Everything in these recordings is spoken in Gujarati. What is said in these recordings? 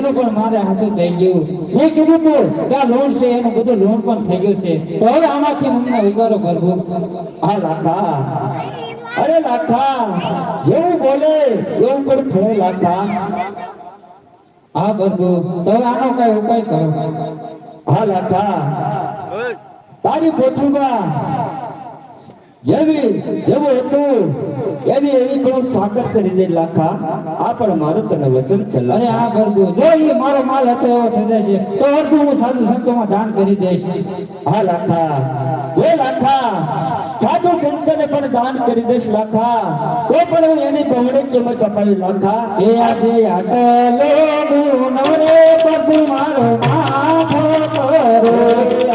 એનું પણ મારે હાથું થઈ ગયું. મેં કીધું તું કે આ લોન છે એનું બધું લોન પણ થઈ ગયું છે. તો હવે આમાંથી મને ઉગારો કરવો. આ લાખા, અરે લાખા, જેવું બોલે એવું પણ થયો લાખા. હા પ્રભુ, તો હવે આનો કઈ ઉપાય કરો. હા લાખા, તારી પોથીમાં જેવું હતું એવી પણ સાકર કરી દે લાખા. આ પણ મારું તને વચન છે. અરે હા પ્રભુ, જો એ મારો માલ હતો એવો થઈ જશે તો અડધું હું સાધુ સંતોમાં દાન કરી દઈશ. હા લાખા, જે લાખા સાધુ સંતને પણ દાન કરી દઈશ લાખા, તો પણ હું એની બહુડી કિંમત અપાવી લાખા. એ આજે આટલો નવરે પ્રભુ મારો માથો કરો.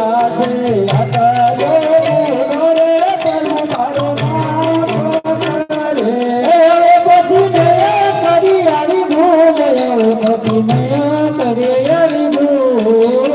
આજે આટલો નવરે પ્રભુ મારો માથો કરે. પછી મેં કરી આવી ભૂલ, પછી મેં કરી આવી ભૂલ.